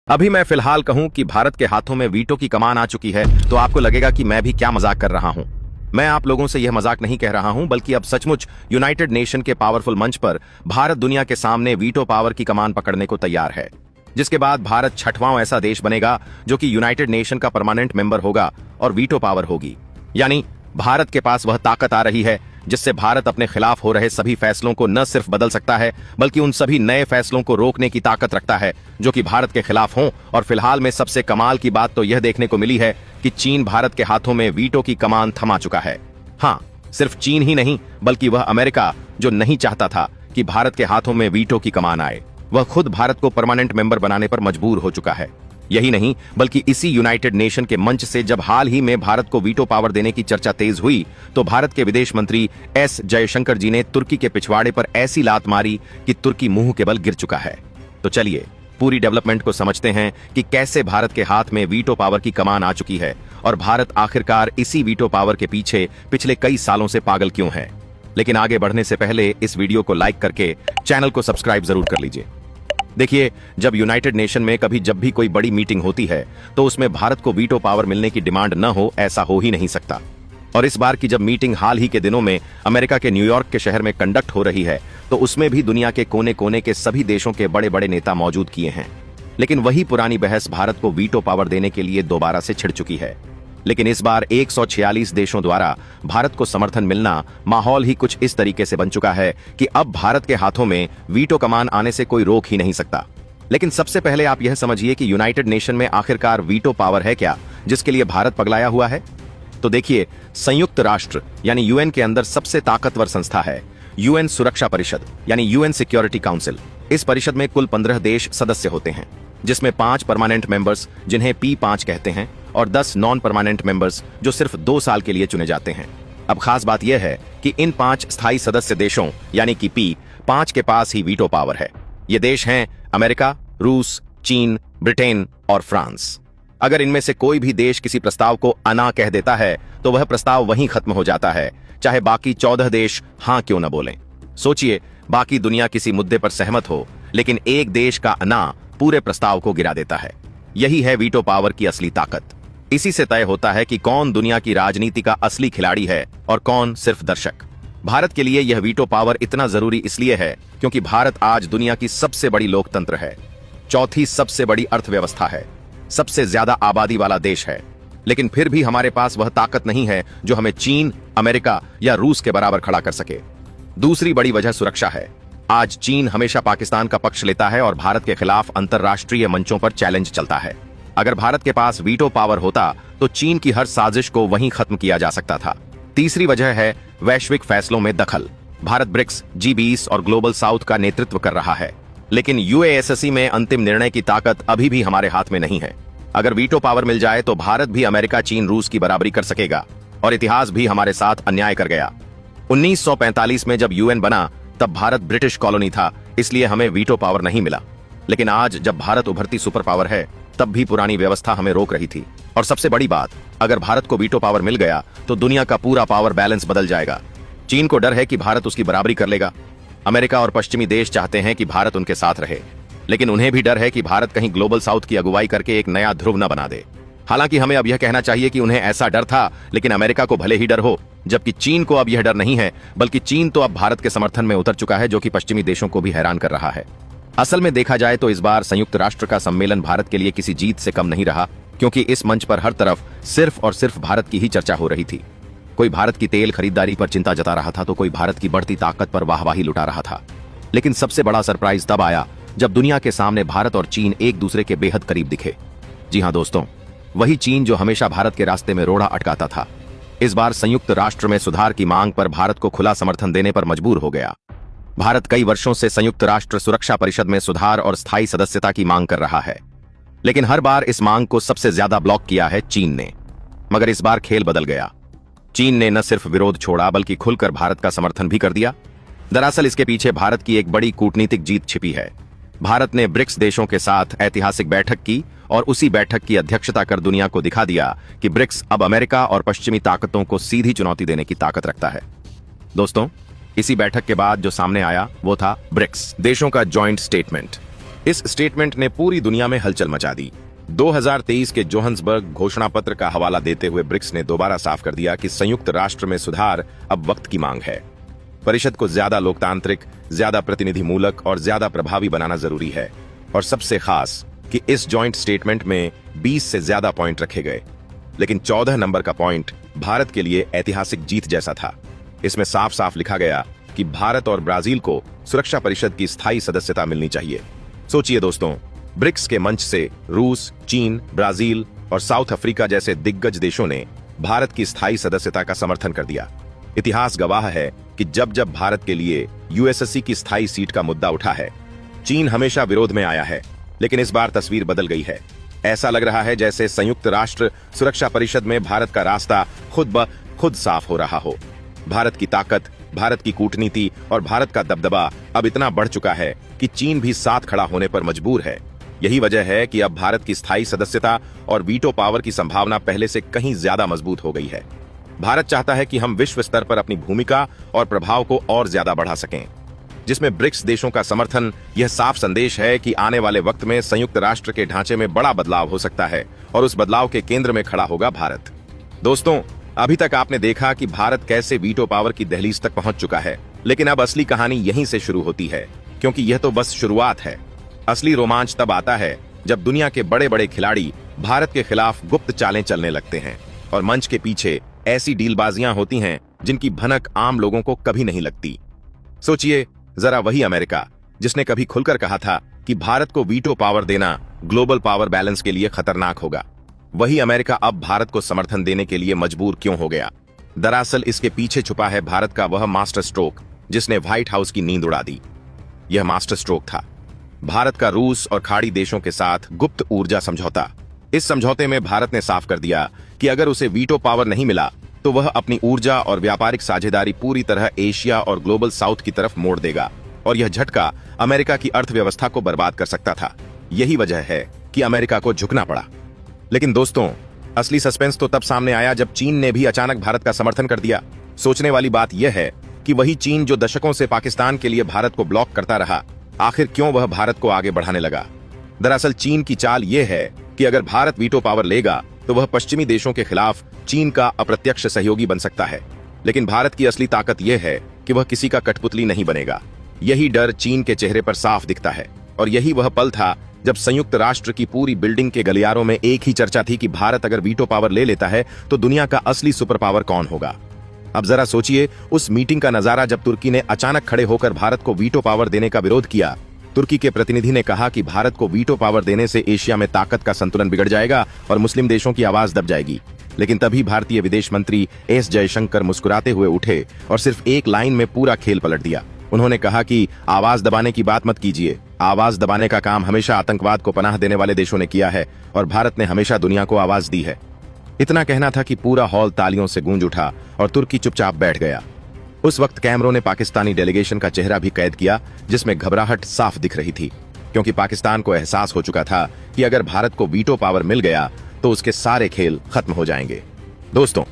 अभी मैं फिलहाल कहूं कि भारत के हाथों में वीटो की कमान आ चुकी है तो आपको लगेगा कि मैं भी क्या मजाक कर रहा हूं। मैं आप लोगों से यह मजाक नहीं कह रहा हूं, बल्कि अब सचमुच यूनाइटेड नेशन के पावरफुल मंच पर भारत दुनिया के सामने वीटो पावर की कमान पकड़ने को तैयार है, जिसके बाद भारत छठवां ऐसा देश बनेगा जो कि यूनाइटेड नेशन का परमानेंट मेंबर होगा और वीटो पावर होगी। यानी भारत के पास वह ताकत आ रही है जिससे भारत अपने खिलाफ हो रहे सभी फैसलों को न सिर्फ बदल सकता है बल्कि उन सभी नए फैसलों को रोकने की ताकत रखता है जो कि भारत के खिलाफ हों। और फिलहाल में सबसे कमाल की बात तो यह देखने को मिली है कि चीन भारत के हाथों में वीटो की कमान थमा चुका है। हाँ, सिर्फ चीन ही नहीं बल्कि वह अमेरिका, जो नहीं चाहता था कि भारत के हाथों में वीटो की कमान आए, वह खुद भारत को परमानेंट मेंबर बनाने पर मजबूर हो चुका है। यही नहीं बल्कि इसी यूनाइटेड नेशन के मंच से जब हाल ही में भारत को वीटो पावर देने की चर्चा तेज हुई तो भारत के विदेश मंत्री एस जयशंकर जी ने तुर्की के पिछवाड़े पर ऐसी लात मारी कि तुर्की मुंह के बल गिर चुका है। तो चलिए पूरी डेवलपमेंट को समझते हैं कि कैसे भारत के हाथ में वीटो पावर की कमान आ चुकी है और भारत आखिरकार इसी वीटो पावर के पीछे पिछले कई सालों से पागल क्यों है। लेकिन आगे बढ़ने से पहले इस वीडियो को लाइक करके चैनल को सब्सक्राइब जरूर कर लीजिए। देखिए, जब यूनाइटेड नेशन में कभी जब भी कोई बड़ी मीटिंग होती है तो उसमें भारत को वीटो पावर मिलने की डिमांड न हो, ऐसा हो ही नहीं सकता। और इस बार की जब मीटिंग हाल ही के दिनों में अमेरिका के न्यूयॉर्क के शहर में कंडक्ट हो रही है तो उसमें भी दुनिया के कोने कोने के सभी देशों के बड़े बड़े नेता मौजूद किए हैं। लेकिन वही पुरानी बहस भारत को वीटो पावर देने के लिए दोबारा से छिड़ चुकी है। लेकिन इस बार 146 देशों द्वारा भारत को समर्थन मिलना माहौल ही कुछ इस तरीके से बन चुका है कि अब भारत के हाथों में वीटो कमान आने से कोई रोक ही नहीं सकता। लेकिन सबसे पहले आप यह समझिए कि यूनाइटेड नेशन में आखिरकार वीटो पावर है क्या जिसके लिए भारत पगलाया हुआ है। तो देखिए, संयुक्त राष्ट्र यानी यूएन के अंदर सबसे ताकतवर संस्था है यूएन सुरक्षा परिषद यानी यूएन सिक्योरिटी काउंसिल। इस परिषद में कुल 15 देश सदस्य होते हैं, जिसमें 5 परमानेंट मेंबर्स जिन्हें P5 कहते हैं और 10 नॉन परमानेंट मेंबर्स जो सिर्फ 2 साल के लिए चुने जाते हैं। अब खास बात यह है कि इन 5 स्थायी सदस्य देशों यानी कि P5 के पास ही वीटो पावर है। ये देश हैं अमेरिका, रूस, चीन, ब्रिटेन और फ्रांस। अगर इनमें से कोई भी देश किसी प्रस्ताव को अना कह देता है तो वह प्रस्ताव वहीं खत्म हो जाता है, चाहे बाकी 14 देश हां क्यों न बोलें। सोचिए, बाकी दुनिया किसी मुद्दे पर सहमत हो लेकिन एक देश का अना पूरे प्रस्ताव को गिरा देता है। यही है वीटो पावर की असली ताकत। इसी से तय होता है कि कौन दुनिया की राजनीति का असली खिलाड़ी है और कौन सिर्फ दर्शक। भारत के लिए यह वीटो पावर इतना जरूरी इसलिए है क्योंकि भारत आज दुनिया की सबसे बड़ी लोकतंत्र है, चौथी सबसे बड़ी अर्थव्यवस्था है, सबसे ज्यादा आबादी वाला देश है। लेकिन फिर भी हमारे पास वह ताकत नहीं है जो हमें चीन, अमेरिका या रूस के बराबर खड़ा कर सके। दूसरी बड़ी वजह सुरक्षा है। आज चीन हमेशा पाकिस्तान का पक्ष लेता है और भारत के खिलाफ अंतरराष्ट्रीय मंचों पर चैलेंज चलता है। अगर भारत के पास वीटो पावर होता तो चीन की हर साजिश को वहीं खत्म किया जा सकता था। तीसरी वजह है वैश्विक फैसलों में दखल। भारत ब्रिक्स, G20 और ग्लोबल साउथ का नेतृत्व कर रहा है, लेकिन UASC में अंतिम निर्णय की ताकत अभी भी हमारे हाथ में नहीं है। अगर वीटो पावर मिल जाए तो भारत भी अमेरिका, चीन, रूस की बराबरी कर सकेगा और इतिहास भी हमारे साथ अन्याय कर गया। 1945 में जब UN बना तब भारत ब्रिटिश कॉलोनी था, इसलिए हमें वीटो पावर नहीं मिला। लेकिन आज जब भारत उभरती सुपर पावर है तब भी पुरानी व्यवस्था हमें रोक रही थी। और सबसे बड़ी बात, अगर भारत को वीटो पावर मिल गया तो दुनिया का पूरा पावर बैलेंस बदल जाएगा। चीन को डर है कि भारत उसकी बराबरी कर लेगा। अमेरिका और पश्चिमी देश चाहते हैं कि भारत उनके साथ रहे, लेकिन उन्हें भी डर है कि भारत कहीं ग्लोबल साउथ की अगुवाई करके एक नया ध्रुव न बना दे। हालांकि हमें अब यह कहना चाहिए कि उन्हें ऐसा डर था, लेकिन अमेरिका को भले ही डर हो, जबकि चीन को अब यह डर नहीं है, बल्कि चीन तो अब भारत के समर्थन में उतर चुका है, जो कि पश्चिमी देशों को भी हैरान कर रहा है। असल में देखा जाए तो इस बार संयुक्त राष्ट्र का सम्मेलन भारत के लिए किसी जीत से कम नहीं रहा, क्योंकि इस मंच पर हर तरफ सिर्फ और सिर्फ भारत की ही चर्चा हो रही थी। कोई भारत की तेल खरीदारी पर चिंता जता रहा था तो कोई भारत की बढ़ती ताकत पर वाहवाही लुटा रहा था। लेकिन सबसे बड़ा सरप्राइज तब आया जब दुनिया के सामने भारत और चीन एक दूसरे के बेहद करीब दिखे। जी हाँ दोस्तों, वही चीन जो हमेशा भारत के रास्ते में रोड़ा अटकाता था, इस बार संयुक्त राष्ट्र में सुधार की मांग पर भारत को खुला समर्थन देने पर मजबूर हो गया। भारत कई वर्षों से संयुक्त राष्ट्र सुरक्षा परिषद में सुधार और स्थायी सदस्यता की मांग कर रहा है, लेकिन हर बार इस मांग को सबसे ज्यादा ब्लॉक किया है चीन ने। मगर इस बार खेल बदल गया। चीन ने न सिर्फ विरोध छोड़ा बल्कि खुलकर भारत का समर्थन भी कर दिया। दरअसल इसके पीछे भारत की एक बड़ी कूटनीतिक जीत छिपी है। भारत ने ब्रिक्स देशों के साथ ऐतिहासिक बैठक की और उसी बैठक की अध्यक्षता कर दुनिया को दिखा दिया कि ब्रिक्स अब अमेरिका और पश्चिमी ताकतों को सीधी चुनौती देने की ताकत रखता है। दोस्तों, इसी बैठक के बाद जो सामने आया वो था ब्रिक्स देशों का जॉइंट स्टेटमेंट। इस स्टेटमेंट ने पूरी दुनिया में हलचल मचा दी। 2023 के जोहान्सबर्ग घोषणा पत्र का हवाला देते हुए ब्रिक्स ने दोबारा साफ कर दिया कि संयुक्त राष्ट्र में सुधार अब वक्त की मांग है। परिषद को ज्यादा लोकतांत्रिक, ज्यादा प्रतिनिधिमूलक और ज्यादा प्रभावी बनाना जरूरी है। और सबसे खास कि इस जॉइंट स्टेटमेंट में 20 से ज्यादा पॉइंट रखे गए, लेकिन 14 नंबर का पॉइंट भारत के लिए ऐतिहासिक जीत जैसा था। इसमें साफ साफ लिखा गया कि भारत और ब्राजील को सुरक्षा परिषद की स्थायी सदस्यता मिलनी चाहिए। सोचिए दोस्तों, ब्रिक्स के मंच से रूस, चीन, ब्राजील और साउथ अफ्रीका जैसे दिग्गज देशों ने भारत की स्थायी सदस्यता का समर्थन कर दिया। इतिहास गवाह है कि जब जब भारत के लिए यूएसएससी की स्थायी सीट का मुद्दा उठा है, चीन हमेशा विरोध में आया है। लेकिन इस बार तस्वीर बदल गई है। ऐसा लग रहा है जैसे संयुक्त राष्ट्र सुरक्षा परिषद में भारत का रास्ता खुद ब खुद साफ हो रहा हो। भारत की ताकत, भारत की कूटनीति और भारत का दबदबा अब इतना बढ़ चुका है कि चीन भी साथ खड़ा होने पर मजबूर है। यही वजह है कि अब भारत की स्थायी सदस्यता और वीटो पावर की संभावना पहले से कहीं ज्यादा मजबूत हो गई है। भारत चाहता है कि हम विश्व स्तर पर अपनी भूमिका और प्रभाव को और ज्यादा बढ़ा सकें, जिसमें ब्रिक्स देशों का समर्थन यह साफ संदेश है कि आने वाले वक्त में संयुक्त राष्ट्र के ढांचे में बड़ा बदलाव हो सकता है और उस बदलाव के केंद्र में खड़ा होगा भारत। दोस्तों, अभी तक आपने देखा कि भारत कैसे वीटो पावर की दहलीज तक पहुंच चुका है, लेकिन अब असली कहानी यहीं से शुरू होती है, क्योंकि यह तो बस शुरुआत है। असली रोमांच तब आता है जब दुनिया के बड़े बड़े खिलाड़ी भारत के खिलाफ गुप्त चालें चलने लगते हैं और मंच के पीछे ऐसी डीलबाजियां होती हैं जिनकी भनक आम लोगों को कभी नहीं लगती। सोचिए जरा, वही अमेरिका जिसने कभी खुलकर कहा था कि भारत को वीटो पावर देना ग्लोबल पावर बैलेंस के लिए खतरनाक होगा, वही अमेरिका अब भारत को समर्थन देने के लिए मजबूर क्यों हो गया? दरअसल इसके पीछे छुपा है भारत का वह मास्टर स्ट्रोक जिसने व्हाइट हाउस की नींद उड़ा दी। यह मास्टर स्ट्रोक था भारत का रूस और खाड़ी देशों के साथ गुप्त ऊर्जा समझौता। इस समझौते में भारत ने साफ कर दिया कि अगर उसे वीटो पावर नहीं मिला तो वह अपनी ऊर्जा और व्यापारिक साझेदारी पूरी तरह एशिया और ग्लोबल साउथ की तरफ मोड़ देगा और यह झटका अमेरिका की अर्थव्यवस्था को बर्बाद कर सकता था। यही वजह है कि अमेरिका को झुकना पड़ा। लेकिन दोस्तों, असली सस्पेंस तो तब सामने आया जब चीन ने भी अचानक भारत का समर्थन कर दिया। सोचने वाली बात यह है कि वही चीन जो दशकों से पाकिस्तान के लिए भारत को ब्लॉक करता रहा, आखिर क्यों वह भारत को आगे बढ़ाने लगा? दरअसल चीन की चाल यह है कि अगर भारत वीटो पावर लेगा तो वह पश्चिमी देशों के खिलाफ चीन का अप्रत्यक्ष सहयोगी बन सकता है। लेकिन भारत की असली ताकत यह है कि वह किसी का कठपुतली नहीं बनेगा। यही डर चीन के चेहरे पर साफ दिखता है और यही वह पल था जब संयुक्त राष्ट्र की पूरी बिल्डिंग के गलियारों में एक ही चर्चा थी कि भारत अगर वीटो पावर ले लेता है तो दुनिया का असली सुपर पावर कौन होगा। अब जरा सोचिए उस मीटिंग का नजारा जब तुर्की ने अचानक खड़े होकर भारत को वीटो पावर देने का विरोध किया। तुर्की के प्रतिनिधि ने कहा कि भारत को वीटो पावर देने से एशिया में ताकत का संतुलन बिगड़ जाएगा और मुस्लिम देशों की आवाज दब जाएगी। लेकिन तभी भारतीय विदेश मंत्री एस जयशंकर मुस्कुराते हुए उठे और सिर्फ एक लाइन में पूरा खेल पलट दिया। उन्होंने कहा कि आवाज दबाने की बात मत कीजिए। आवाज दबाने का काम हमेशा आतंकवाद को पनाह देने वाले देशों ने किया है और भारत ने हमेशा दुनिया को आवाज दी है। इतना कहना था कि पूरा हॉल तालियों से गूंज उठा और तुर्की चुपचाप बैठ गया। उस वक्त कैमरों ने पाकिस्तानी डेलीगेशन का चेहरा भी कैद किया, जिसमें घबराहट साफ दिख रही थी, क्योंकि पाकिस्तान को एहसास हो चुका था कि अगर भारत को वीटो पावर मिल गया तो उसके सारे खेल खत्म हो जाएंगे। दोस्तों,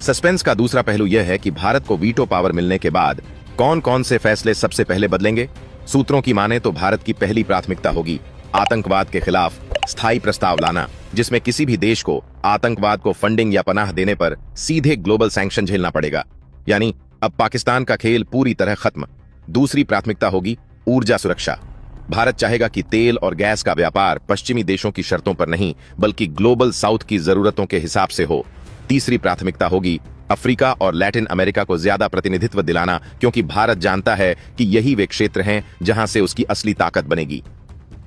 सस्पेंस का दूसरा पहलू यह है कि भारत को वीटो पावर मिलने के बाद कौन कौन से फैसले सबसे पहले बदलेंगे। सूत्रों की माने तो भारत की पहली प्राथमिकता होगी आतंकवाद के खिलाफ स्थायी प्रस्ताव लाना, जिसमें किसी भी देश को आतंकवाद को फंडिंग या पनाह देने पर सीधे ग्लोबल सैंक्शन झेलना पड़ेगा। यानी अब पाकिस्तान का खेल पूरी तरह खत्म। दूसरी प्राथमिकता होगी ऊर्जा सुरक्षा। भारत चाहेगा कि तेल और गैस का व्यापार पश्चिमी देशों की शर्तों पर नहीं बल्कि ग्लोबल साउथ की जरूरतों के हिसाब से हो। तीसरी प्राथमिकता होगी अफ्रीका और लैटिन अमेरिका को ज्यादा प्रतिनिधित्व दिलाना, क्योंकि भारत जानता है कि यही वे क्षेत्र हैं जहां से उसकी असली ताकत बनेगी।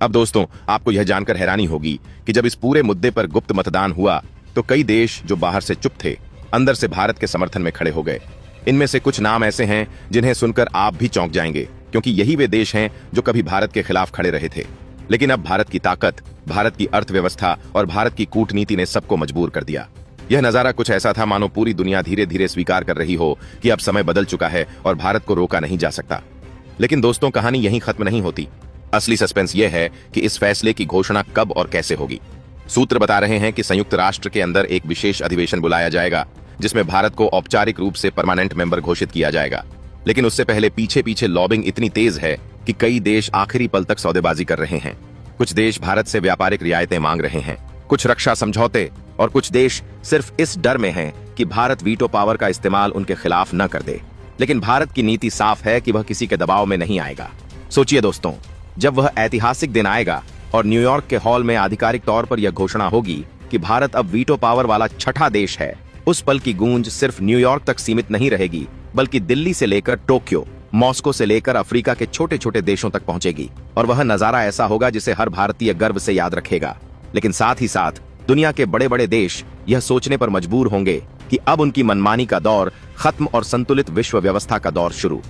अब दोस्तों, आपको यह जानकर हैरानी होगी कि जब इस पूरे मुद्दे पर गुप्त मतदान हुआ तो कई देश जो बाहर से चुप थे अंदर से भारत के समर्थन में खड़े हो गए। इनमें से कुछ नाम ऐसे हैं जिन्हें सुनकर आप भी चौंक जाएंगे, क्योंकि यही वे देश हैं जो कभी भारत के खिलाफ खड़े रहे थे। लेकिन अब भारत की ताकत, भारत की अर्थव्यवस्था और भारत की कूटनीति ने सबको मजबूर कर दिया। यह नजारा कुछ ऐसा था मानो पूरी दुनिया धीरे धीरे स्वीकार कर रही हो कि अब समय बदल चुका है और भारत को रोका नहीं जा सकता। लेकिन दोस्तों, कहानी यहीं खत्म नहीं होती। असली सस्पेंस यह है कि इस फैसले की घोषणा कब और कैसे होगी। सूत्र बता रहे हैं कि संयुक्त राष्ट्र के अंदर एक विशेष अधिवेशन बुलाया जाएगा जिसमें भारत को औपचारिक रूप से परमानेंट मेंबर घोषित किया जाएगा। लेकिन उससे पहले पीछे पीछे लॉबिंग इतनी तेज है कि कई देश आखिरी पल तक सौदेबाजी कर रहे हैं। कुछ देश भारत से व्यापारिक रियायतें मांग रहे हैं, कुछ रक्षा समझौते, और कुछ देश सिर्फ इस डर में हैं कि भारत वीटो पावर का इस्तेमाल उनके खिलाफ न कर दे। लेकिन भारत की नीति साफ है कि वह किसी के दबाव में नहीं आएगा। सोचिए दोस्तों, जब वह ऐतिहासिक दिन आएगा और न्यूयॉर्क के हॉल में आधिकारिक तौर पर यह घोषणा होगी कि भारत अब वीटो पावर वाला छठा देश है, उस पल की गूंज सिर्फ न्यूयॉर्क तक सीमित नहीं रहेगी, बल्कि दिल्ली से लेकर टोक्यो, मॉस्को से लेकर अफ्रीका के छोटे छोटे देशों तक पहुंचेगी। और वह नजारा ऐसा होगा जिसे हर भारतीय गर्व से याद रखेगा। लेकिन साथ ही साथ दुनिया के बड़े बड़े देश यह सोचने पर मजबूर होंगे कि अब उनकी मनमानी का दौर खत्म और संतुलित विश्व व्यवस्था का दौर शुरू।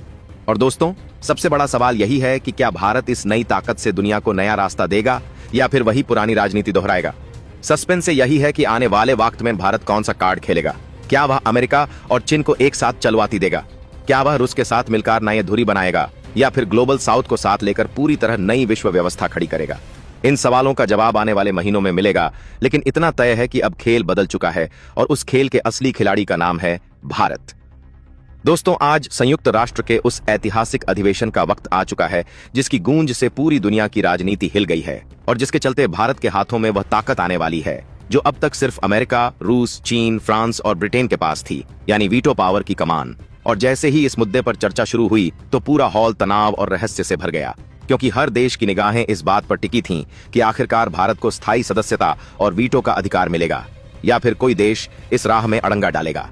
और दोस्तों, सबसे बड़ा सवाल यही है कि क्या भारत इस नई ताकत से दुनिया को नया रास्ता देगा या फिर वही पुरानी राजनीति दोहराएगा। सस्पेंस यही है कि आने वाले वक्त में भारत कौन सा कार्ड खेलेगा। क्या वह अमेरिका और चीन को एक साथ चलवाती देगा? क्या वह रूस के साथ मिलकर नई धुरी बनाएगा या फिर ग्लोबल साउथ को साथ लेकर पूरी तरह नई विश्व व्यवस्था खड़ी करेगा? इन सवालों का जवाब आने वाले महीनों में मिलेगा। लेकिन इतना तय है कि अब खेल बदल चुका है और उस खेल के असली खिलाड़ी का नाम है भारत। दोस्तों, आज संयुक्त राष्ट्र के उस ऐतिहासिक अधिवेशन का वक्त आ चुका है जिसकी गूंज से पूरी दुनिया की राजनीति हिल गई है और जिसके चलते भारत के हाथों में वह ताकत आने वाली है जो अब तक सिर्फ अमेरिका, रूस, चीन, फ्रांस और ब्रिटेन के पास थी, यानी वीटो पावर की कमान। और जैसे ही इस मुद्दे पर चर्चा शुरू हुई तो पूरा हॉल तनाव और रहस्य से भर गया, क्योंकि हर देश की निगाहें इस बात पर टिकी थीं कि आखिरकार भारत को स्थायी सदस्यता और वीटो का अधिकार मिलेगा या फिर कोई देश इस राह में अड़ंगा डालेगा।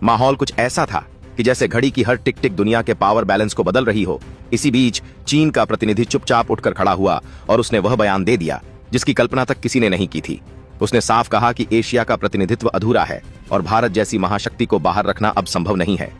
माहौल कुछ ऐसा था कि जैसे घड़ी की हर टिक टिक दुनिया के पावर बैलेंस को बदल रही हो। इसी बीच चीन का प्रतिनिधि चुपचाप उठकर खड़ा हुआ और उसने वह बयान दे दिया जिसकी कल्पना तक किसी ने नहीं की थी। उसने साफ कहा कि एशिया का प्रतिनिधित्व अधूरा है और भारत जैसी महाशक्ति को बाहर रखना अब संभव नहीं है।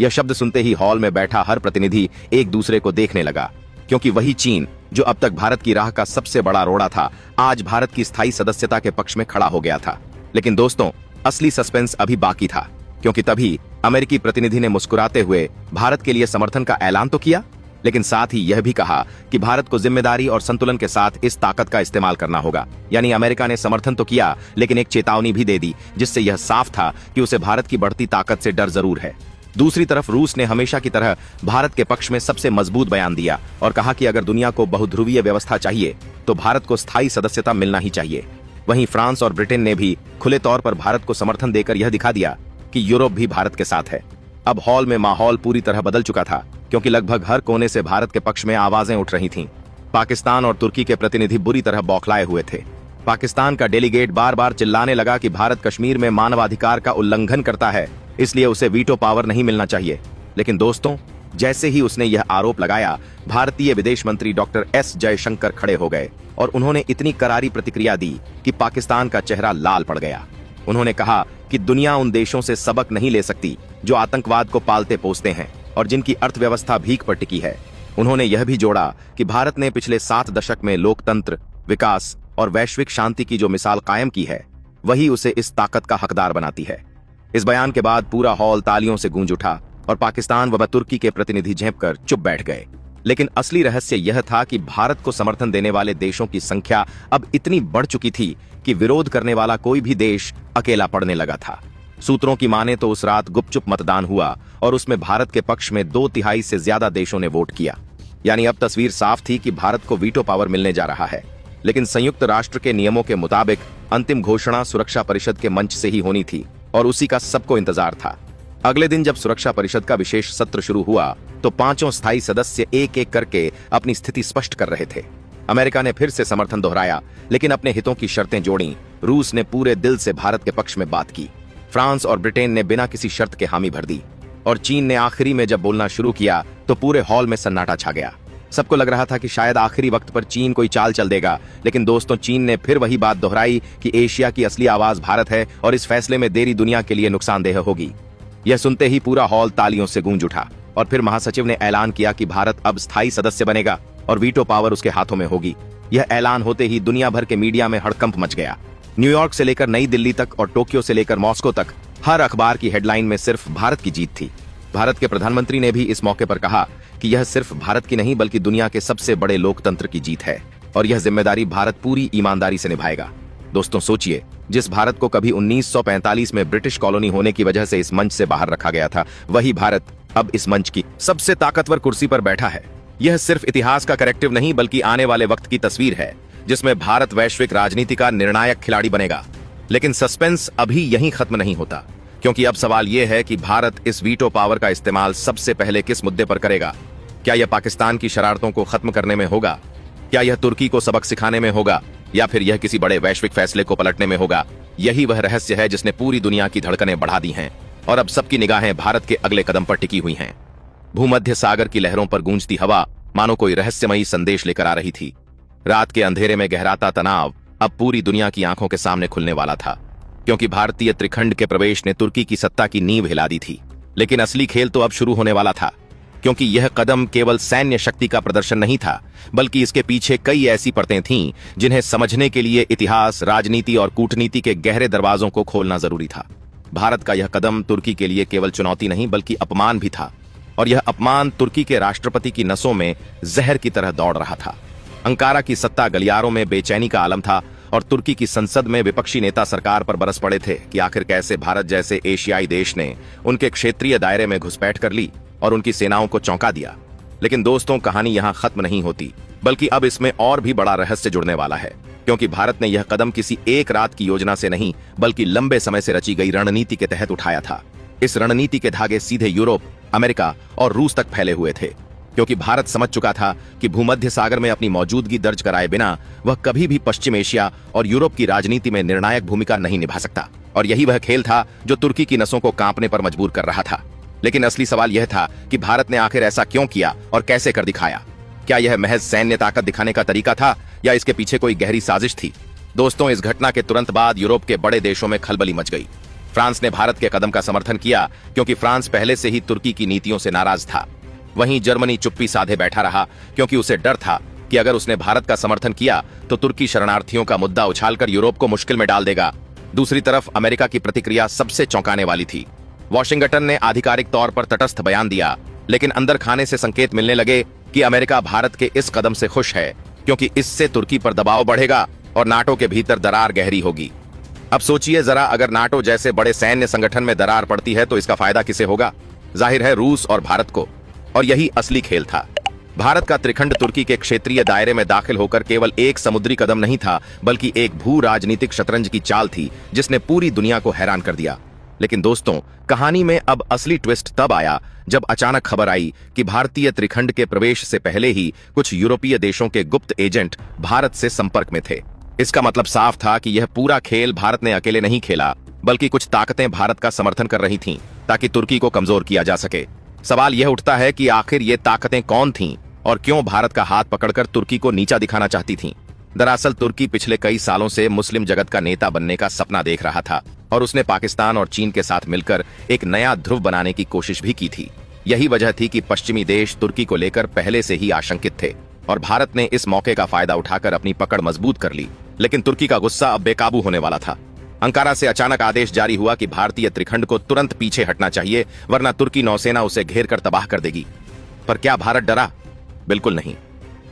यह शब्द सुनते ही हॉल में बैठा हर प्रतिनिधि एक दूसरे को देखने लगा, क्योंकि वही चीन जो अब तक भारत की राह का सबसे बड़ा रोड़ा था, आज भारत की स्थायी सदस्यता के पक्ष में खड़ा हो गया था। लेकिन दोस्तों, असली सस्पेंस अभी बाकी था, क्योंकि तभी अमेरिकी प्रतिनिधि ने मुस्कुराते हुए भारत के लिए समर्थन का ऐलान तो किया, लेकिन साथ ही यह भी कहा कि भारत को जिम्मेदारी और संतुलन के साथ इस ताकत का इस्तेमाल करना होगा। यानी अमेरिका ने समर्थन तो किया, लेकिन एक चेतावनी भी दे दी, जिससे यह साफ था कि उसे भारत की बढ़ती ताकत से डर जरूर है। दूसरी तरफ रूस ने हमेशा की तरह भारत के पक्ष में सबसे मजबूत बयान दिया और कहा कि अगर दुनिया को बहुध्रुवीय व्यवस्था चाहिए तो भारत को स्थायी सदस्यता मिलना ही चाहिए। वहीं फ्रांस और ब्रिटेन ने भी खुले तौर पर भारत को समर्थन देकर यह दिखा दिया कि यूरोप भी भारत के साथ है। अब हॉल में माहौल पूरी तरह बदल चुका था, क्योंकि लगभग हर कोने से भारत के पक्ष में आवाजें उठ रही थीं। पाकिस्तान और तुर्की के प्रतिनिधि बुरी तरह बौखलाए हुए थे। पाकिस्तान का डेलीगेट बार बार चिल्लाने लगा कि भारत कश्मीर में मानवाधिकार का उल्लंघन करता है, इसलिए उसे वीटो पावर नहीं मिलना चाहिए। लेकिन दोस्तों, जैसे ही उसने यह आरोप लगाया, भारतीय विदेश मंत्री डॉक्टर एस जयशंकर खड़े हो गए और उन्होंने इतनी करारी प्रतिक्रिया दी कि पाकिस्तान का चेहरा लाल पड़ गया। उन्होंने कहा कि दुनिया उन देशों से सबक नहीं ले सकती जो आतंकवाद को पालते पोसते हैं और जिनकी अर्थव्यवस्था भीख पर टिकी है। उन्होंने यह भी जोड़ा कि भारत ने पिछले 7 दशक में लोकतंत्र, विकास और वैश्विक शांति की जो मिसाल कायम की है, वही उसे इस ताकत का हकदार बनाती है। इस बयान के बाद पूरा हॉल तालियों से गूंज उठा और पाकिस्तान व तुर्की के प्रतिनिधि झेंपकर चुप बैठ गए। लेकिन असली रहस्य यह था कि भारत को समर्थन देने वाले देशों की संख्या अब इतनी बढ़ चुकी थी कि विरोध करने वाला कोई भी देश अकेला पड़ने लगा था। सूत्रों की माने तो उस रात गुपचुप मतदान हुआ और उसमें भारत के पक्ष में 2/3 से ज्यादा देशों ने वोट किया। यानी अब तस्वीर साफ थी कि भारत को वीटो पावर मिलने जा रहा है। लेकिन संयुक्त राष्ट्र के नियमों के मुताबिक अंतिम घोषणा सुरक्षा परिषद के मंच से ही होनी थी और उसी का सबको इंतजार था। अगले दिन जब सुरक्षा परिषद का विशेष सत्र शुरू हुआ तो 5 स्थायी सदस्य एक एक करके अपनी स्थिति स्पष्ट कर रहे थे। अमेरिका ने फिर से समर्थन दोहराया, लेकिन अपने हितों की शर्तें जोड़ी। रूस ने पूरे दिल से भारत के पक्ष में बात की। फ्रांस और ब्रिटेन ने बिना किसी शर्त के हामी भर दी और चीन ने आखिरी में जब बोलना शुरू किया तो पूरे हॉल में सन्नाटा छा गया। सबको लग रहा था कि शायद आखिरी वक्त पर चीन कोई चाल चल देगा, लेकिन दोस्तों, चीन ने फिर वही बात दोहराई कि एशिया की असली आवाज भारत है और इस फैसले में देरी दुनिया के लिए नुकसानदेह होगी। यह सुनते ही पूरा हॉल तालियों से गूंज उठा और फिर महासचिव ने ऐलान किया कि भारत अब स्थायी सदस्य बनेगा और वीटो पावर उसके हाथों में होगी। यह ऐलान होते ही दुनिया भर के मीडिया में हड़कंप मच गया। न्यूयॉर्क से लेकर नई दिल्ली तक और टोक्यो से लेकर मॉस्को तक हर अखबार की हेडलाइन में सिर्फ भारत की जीत थी। भारत के प्रधानमंत्री ने भी इस मौके पर कहा कि यह सिर्फ भारत की नहीं बल्कि दुनिया के सबसे बड़े लोकतंत्र की जीत है और यह जिम्मेदारी भारत पूरी ईमानदारी से निभाएगा। दोस्तों, सोचिए, जिस भारत को कभी 1945 में ब्रिटिश कॉलोनी होने की वजह से इस मंच से बाहर रखा गया था, वही भारत अब इस मंच की सबसे ताकतवर कुर्सी पर बैठा है। यह सिर्फ इतिहास का करेक्टिव नहीं बल्कि आने वाले वक्त की तस्वीर है। जिसमें भारत वैश्विक राजनीति का निर्णायक खिलाड़ी बनेगा। लेकिन सस्पेंस अभी यहीं खत्म नहीं होता, क्योंकि अब सवाल यह है कि भारत इस वीटो पावर का इस्तेमाल सबसे पहले किस मुद्दे पर करेगा। क्या यह पाकिस्तान की शरारतों को खत्म करने में होगा? क्या यह तुर्की को सबक सिखाने में होगा? या फिर यह किसी बड़े वैश्विक फैसले को पलटने में होगा? यही वह रहस्य है जिसने पूरी दुनिया की धड़कनें बढ़ा दी हैं और अब सबकी निगाहें भारत के अगले कदम पर टिकी हुई हैं। भूमध्य सागर की लहरों पर गूंजती हवा मानो कोई रहस्यमयी संदेश लेकर आ रही थी। रात के अंधेरे में गहराता तनाव अब पूरी दुनिया की आंखों के सामने खुलने वाला था, क्योंकि भारतीय त्रिखंड के प्रवेश ने तुर्की की सत्ता की नींव हिला दी थी। लेकिन असली खेल तो अब शुरू होने वाला था, क्योंकि यह कदम केवल सैन्य शक्ति का प्रदर्शन नहीं था, बल्कि इसके पीछे कई ऐसी परतें थीं जिन्हें समझने के लिए इतिहास, राजनीति और कूटनीति के गहरे दरवाजों को खोलना जरूरी था। भारत का यह कदम तुर्की के लिए केवल चुनौती नहीं बल्कि अपमान भी था, और यह अपमान तुर्की के राष्ट्रपति की नसों में जहर की तरह दौड़ रहा था। अंकारा की सत्ता गलियारों में बेचैनी का आलम था और तुर्की की संसद में विपक्षी नेता सरकार पर बरस पड़े थे कि आखिर कैसे भारत जैसे एशियाई देश ने उनके क्षेत्रीय दायरे में घुसपैठ कर ली और उनकी सेनाओं को चौंका दिया। लेकिन दोस्तों, कहानी यहां खत्म नहीं होती, बल्कि अब इसमें और भी बड़ा रहस्य जुड़ने वाला है, क्योंकि भारत ने यह कदम किसी एक रात की योजना से नहीं बल्कि लंबे समय से रची गई रणनीति के तहत उठाया था। इस रणनीति के धागे सीधे यूरोप, अमेरिका और रूस तक फैले हुए थे, क्योंकि भारत समझ चुका था कि भूमध्य सागर में अपनी मौजूदगी दर्ज कराए बिना वह कभी भी पश्चिम एशिया और यूरोप की राजनीति में निर्णायक भूमिका नहीं निभा सकता। और यही वह खेल था जो तुर्की की नसों को कांपने पर मजबूर कर रहा था। लेकिन असली सवाल यह था कि भारत ने आखिर ऐसा क्यों किया और कैसे कर दिखाया। क्या यह महज सैन्य ताकत दिखाने का तरीका था या इसके पीछे कोई गहरी साजिश थी? दोस्तों, इस घटना के तुरंत बाद यूरोप के बड़े देशों में खलबली मच गई। फ्रांस ने भारत के कदम का समर्थन किया, क्योंकि फ्रांस पहले से ही तुर्की की नीतियों से नाराज था। वहीं जर्मनी चुप्पी साधे बैठा रहा, क्योंकि उसे डर था कि अगर उसने भारत का समर्थन किया तो तुर्की शरणार्थियों का मुद्दा उछालकर यूरोप को मुश्किल में डाल देगा। दूसरी तरफ अमेरिका की प्रतिक्रिया सबसे चौंकाने वाली थी। वॉशिंगटन ने आधिकारिक तौर पर तटस्थ बयान दिया, लेकिन अंदर खाने से संकेत मिलने लगे कि अमेरिका भारत के इस कदम से खुश है, क्योंकि इससे तुर्की पर दबाव बढ़ेगा और नाटो के भीतर दरार गहरी होगी। अब सोचिए जरा, अगर नाटो जैसे बड़े सैन्य संगठन में दरार पड़ती है तो इसका फायदा किसे होगा? जाहिर है रूस और भारत को। और यही असली खेल था। भारत का त्रिखंड तुर्की के क्षेत्रीय दायरे में दाखिल होकर केवल एक समुद्री कदम नहीं था, बल्कि एक भू राजनीतिक शतरंज की चाल थी जिसने पूरी दुनिया को हैरान कर दिया। लेकिन दोस्तों, कहानी में अब असली ट्विस्ट तब आया जब अचानक खबर आई कि भारतीय त्रिखंड के प्रवेश से पहले ही कुछ यूरोपीय देशों के गुप्त एजेंट भारत से संपर्क में थे। इसका मतलब साफ था कि यह पूरा खेल भारत ने अकेले नहीं खेला, बल्कि कुछ ताकतें भारत का समर्थन कर रही थीं, ताकि तुर्की को कमजोर किया जा सके। सवाल यह उठता है कि आखिर ये ताकतें कौन थीं और क्यों भारत का हाथ पकड़कर तुर्की को नीचा दिखाना चाहती थीं? दरअसल तुर्की पिछले कई सालों से मुस्लिम जगत का नेता बनने का सपना देख रहा था और उसने पाकिस्तान और चीन के साथ मिलकर एक नया ध्रुव बनाने की कोशिश भी की थी। यही वजह थी कि पश्चिमी देश तुर्की को लेकर पहले से ही आशंकित थे और भारत ने इस मौके का फायदा उठाकर अपनी पकड़ मजबूत कर ली। लेकिन तुर्की का गुस्सा अब बेकाबू होने वाला था। अंकारा से अचानक आदेश जारी हुआ कि भारतीय त्रिखंड को तुरंत पीछे हटना चाहिए, वरना तुर्की नौसेना उसे घेर कर तबाह कर देगी। पर क्या भारत डरा? बिल्कुल नहीं।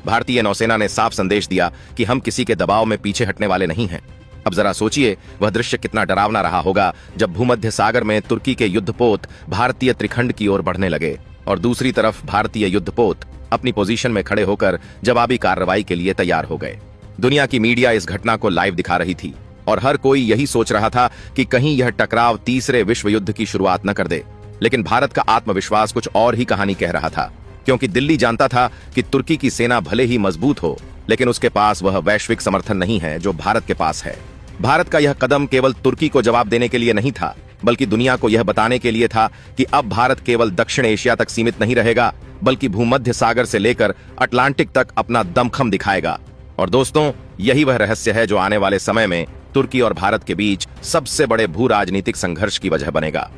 भारतीय नौसेना ने साफ संदेश दिया कि हम किसी के दबाव में पीछे हटने वाले नहीं हैं। अब जरा सोचिए वह दृश्य कितना डरावना रहा होगा जब भूमध्य सागर में तुर्की के युद्धपोत भारतीय त्रिखंड की ओर बढ़ने लगे और दूसरी तरफ भारतीय युद्धपोत अपनी पोजीशन में खड़े होकर जवाबी कार्रवाई के लिए तैयार हो गए। दुनिया की मीडिया इस घटना को लाइव दिखा रही थी और हर कोई यही सोच रहा था कि कहीं यह टकराव तीसरे विश्व युद्ध की शुरुआत न कर दे। लेकिन भारत का आत्मविश्वास कुछ और ही कहानी कह रहा था, क्योंकि दिल्ली जानता था कि तुर्की की सेना भले ही मजबूत हो, लेकिन उसके पास वह वैश्विक समर्थन नहीं है जो भारत के पास है। भारत का यह कदम केवल तुर्की को जवाब देने के लिए नहीं था, बल्कि दुनिया को यह बताने के लिए था कि अब भारत केवल दक्षिण एशिया तक सीमित नहीं रहेगा, बल्कि भूमध्य सागर से लेकर अटलांटिक तक अपना दमखम दिखाएगा। और दोस्तों, यही वह रहस्य है जो आने वाले समय में तुर्की और भारत के बीच सबसे बड़े भू राजनीतिक संघर्ष की वजह बनेगा।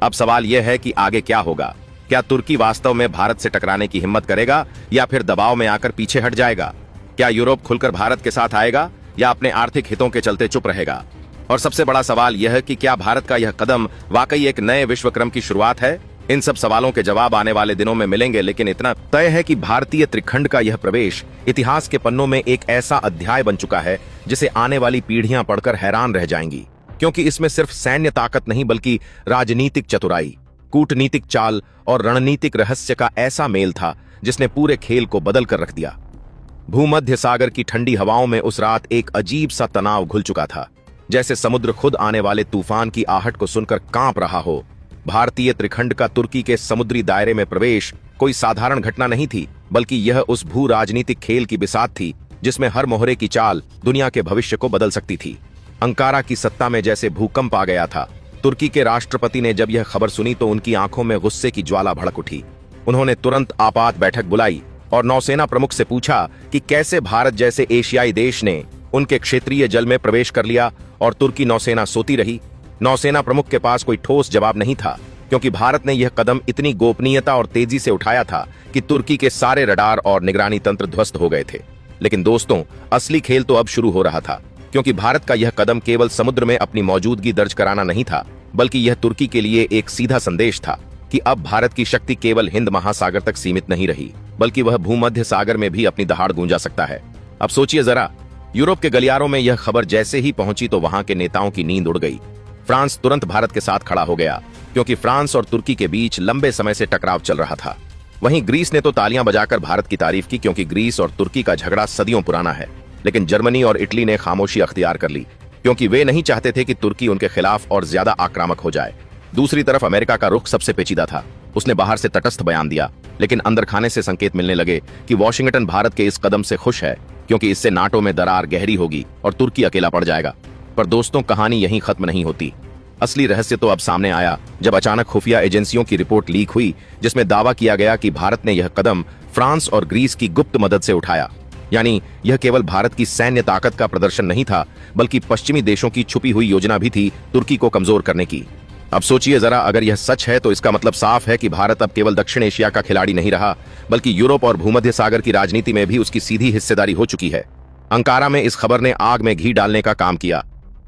अब सवाल यह है कि आगे क्या होगा? क्या तुर्की वास्तव में भारत से टकराने की हिम्मत करेगा या फिर दबाव में आकर पीछे हट जाएगा? क्या यूरोप खुलकर भारत के साथ आएगा या अपने आर्थिक हितों के चलते चुप रहेगा? और सबसे बड़ा सवाल यह है कि क्या भारत का यह कदम वाकई एक नए विश्व क्रम की शुरुआत है? इन सब सवालों के जवाब आने वाले दिनों में मिलेंगे, लेकिन इतना तय है कि भारतीय त्रिखंड का यह प्रवेश इतिहास के पन्नों में एक ऐसा अध्याय बन चुका है जिसे आने वाली पीढ़ियां पढ़कर हैरान रह जाएंगी, क्योंकि इसमें सिर्फ सैन्य ताकत नहीं बल्कि राजनीतिक चतुराई, कूटनीतिक चाल और रणनीतिक रहस्य का ऐसा मेल था जिसने पूरे खेल को बदल कर रख दिया। भूमध्य सागर की ठंडी हवाओं में उस रात एक अजीब सा तनाव घुल चुका था, जैसे समुद्र खुद आने वाले तूफान की आहट को सुनकर कांप रहा हो। भारतीय त्रिखंड का तुर्की के समुद्री दायरे में प्रवेश कोई साधारण घटना नहीं थी, बल्कि यह उस भू राजनीतिक खेल की बिसात थी जिसमें हर मोहरे की चाल दुनिया के भविष्य को बदल सकती थी। अंकारा की सत्ता में जैसे भूकंप आ गया था। तुर्की के राष्ट्रपति ने जब यह खबर सुनी तो उनकी आंखों में गुस्से की ज्वाला भड़क उठी। उन्होंने तुरंत आपात बैठक बुलाई और नौसेना प्रमुख से पूछा कि कैसे भारत जैसे एशियाई देश ने उनके क्षेत्रीय जल में प्रवेश कर लिया और तुर्की नौसेना सोती रही। नौसेना प्रमुख के पास कोई ठोस जवाब नहीं था, क्योंकि भारत ने यह कदम इतनी गोपनीयता और तेजी से उठाया था कि तुर्की के सारे रडार और निगरानी तंत्र ध्वस्त हो गए थे। लेकिन दोस्तों, असली खेल तो अब शुरू हो रहा था, क्योंकि भारत का यह कदम केवल समुद्र में अपनी मौजूदगी दर्ज कराना नहीं था, बल्कि यह तुर्की के लिए एक सीधा संदेश था कि अब भारत की शक्ति केवल हिंद महासागर तक सीमित नहीं रही, बल्कि वह भूमध्य सागर में भी अपनी दहाड़ गूंजा सकता है। अब सोचिए जरा, यूरोप के गलियारों में यह खबर जैसे ही पहुंची तो वहां के नेताओं की नींद उड़ गई। फ्रांस तुरंत भारत के साथ खड़ा हो गया, क्योंकि फ्रांस और तुर्की के बीच लंबे समय से टकराव चल रहा था। वहीं ग्रीस ने तो तालियां बजाकर भारत की तारीफ की, क्योंकि ग्रीस और तुर्की का झगड़ा सदियों पुराना है। लेकिन जर्मनी और इटली ने खामोशी अख्तियार कर ली, क्योंकि वे नहीं चाहते थे कि तुर्की उनके खिलाफ और ज्यादा आक्रामक हो जाए। दूसरी तरफ अमेरिका का रुख सबसे पेचीदा था। उसने बाहर से तटस्थ बयान दिया, लेकिन अंदर खाने से संकेत मिलने लगे कि वॉशिंगटन भारत के इस कदम से खुश है, क्योंकि इससे नाटो में दरार गहरी होगी और तुर्की अकेला पड़ जाएगा। पर दोस्तों, कहानी यहीं खत्म नहीं होती। असली रहस्य तो अब सामने आया जब अचानक खुफिया एजेंसियों की रिपोर्ट लीक हुई, जिसमें दावा किया गया कि भारत ने यह कदम फ्रांस और ग्रीस की गुप्त मदद से उठाया। यानी यह केवल भारत की सैन्य ताकत का प्रदर्शन नहीं था, बल्कि पश्चिमी देशों की छुपी हुई योजना भी थी तुर्की को कमजोर करने की। अब सोचिए जरा, अगर यह सच है तो इसका मतलब साफ है कि भारत अब केवल दक्षिण एशिया का खिलाड़ी नहीं रहा, बल्कि यूरोप और भूमध्य सागर की राजनीति में भी उसकी सीधी हिस्सेदारी हो चुकी है। अंकारा में इस खबर ने आग में घी डालने का काम किया।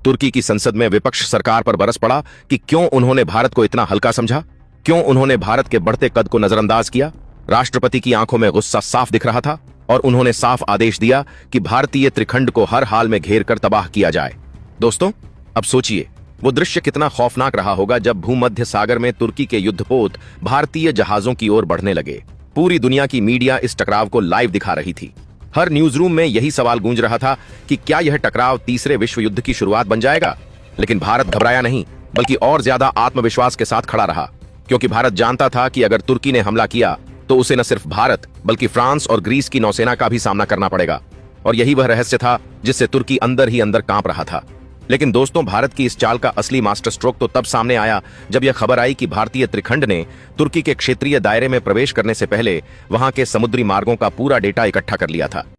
तुर्की की संसद में विपक्ष सरकार पर बरस पड़ा कि क्यों उन्होंने भारत को इतना हल्का समझा, क्यों उन्होंने भारत के बढ़ते कद को नजरअंदाज किया। राष्ट्रपति की आंखों में गुस्सा साफ दिख रहा था और उन्होंने साफ आदेश दिया कि भारतीय त्रिखंड को हर हाल में घेर कर तबाह किया जाए। दोस्तों, अब सोचिए वो दृश्य कितना खौफनाक रहा होगा जब भूमध्य सागर में तुर्की के युद्धपोत भारतीय जहाजों की ओर बढ़ने लगे। पूरी दुनिया की मीडिया इस टकराव को लाइव दिखा रही थी। हर न्यूज रूम में यही सवाल गूंज रहा था कि क्या यह टकराव तीसरे विश्व युद्ध की शुरुआत बन जाएगा। लेकिन भारत घबराया नहीं, बल्कि और ज्यादा आत्मविश्वास के साथ खड़ा रहा, क्योंकि भारत जानता था कि अगर तुर्की ने हमला किया तो उसे न सिर्फ भारत बल्कि फ्रांस और ग्रीस की नौसेना का भी सामना करना पड़ेगा। और यही वह रहस्य था जिससे तुर्की अंदर ही अंदर कांप रहा था। लेकिन दोस्तों, भारत की इस चाल का असली मास्टर स्ट्रोक तो तब सामने आया जब यह खबर आई कि भारतीय त्रिखंड ने तुर्की के क्षेत्रीय दायरे में प्रवेश करने से पहले वहां के समुद्री मार्गों का पूरा डेटा इकट्ठा कर लिया था।